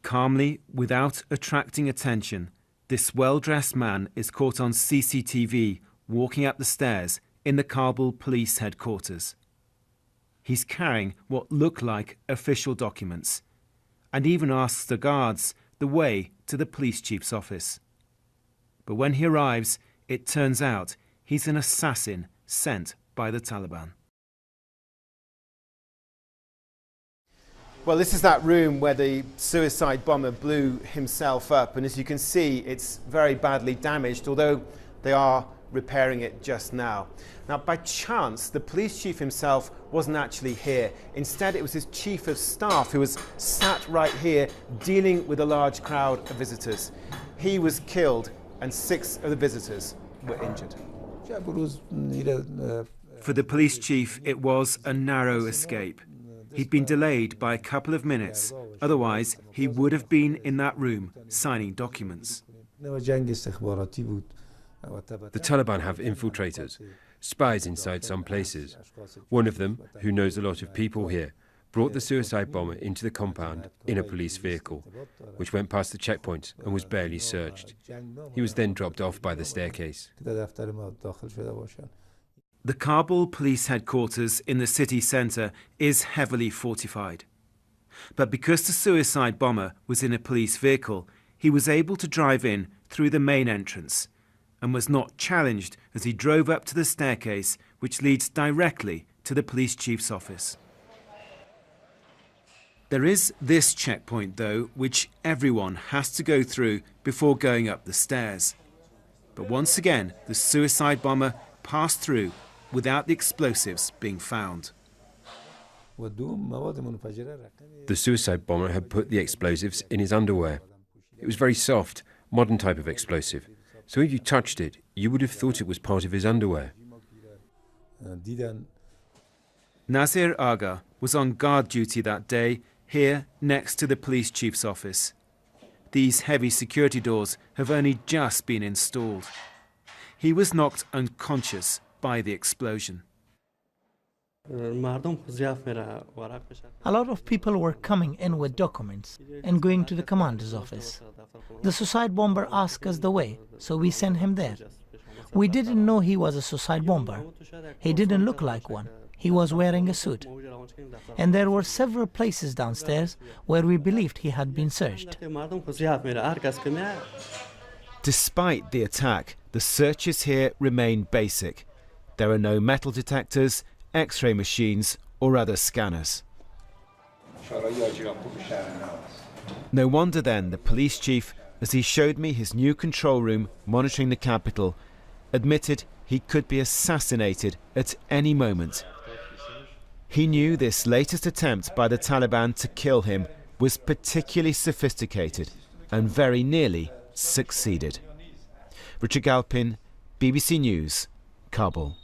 Calmly, without attracting attention, this well-dressed man is caught on CCTV walking up the stairs in the Kabul police headquarters. He's carrying what look like official documents and even asks the guards the way to the police chief's office. But when he arrives, it turns out he's an assassin sent by the Taliban. Well, this is that room where the suicide bomber blew himself up, and as you can see, it's very badly damaged, although they are repairing it just now. Now, by chance, the police chief himself wasn't actually here. Instead, it was his chief of staff who was sat right here dealing with a large crowd of visitors. He was killed, and 6 of the visitors were injured. For the police chief, it was a narrow escape. He'd been delayed by a couple of minutes, otherwise he would have been in that room signing documents. The Taliban have infiltrators, spies inside some places. One of them, who knows a lot of people here, brought the suicide bomber into the compound in a police vehicle, which went past the checkpoint and was barely searched. He was then dropped off by the staircase. The Kabul police headquarters in the city centre is heavily fortified. But because the suicide bomber was in a police vehicle, he was able to drive in through the main entrance and was not challenged as he drove up to the staircase which leads directly to the police chief's office. There is this checkpoint, though, which everyone has to go through before going up the stairs. But once again, the suicide bomber passed through without the explosives being found. The suicide bomber had put the explosives in his underwear. It was very soft, modern type of explosive. So if you touched it, you would have thought it was part of his underwear. Zahir Zahir was on guard duty that day, here next to the police chief's office. These heavy security doors have only just been installed. He was knocked unconscious by the explosion. A lot of people were coming in with documents and going to the commander's office. The suicide bomber asked us the way, so we sent him there. We didn't know he was a suicide bomber. He didn't look like one. He was wearing a suit. And there were several places downstairs where we believed he had been searched. Despite the attack, the searches here remain basic. There are no metal detectors, X-ray machines or other scanners. No wonder then the police chief, as he showed me his new control room monitoring the capital, admitted he could be assassinated at any moment. He knew this latest attempt by the Taliban to kill him was particularly sophisticated and very nearly succeeded. Richard Galpin, BBC News, Kabul.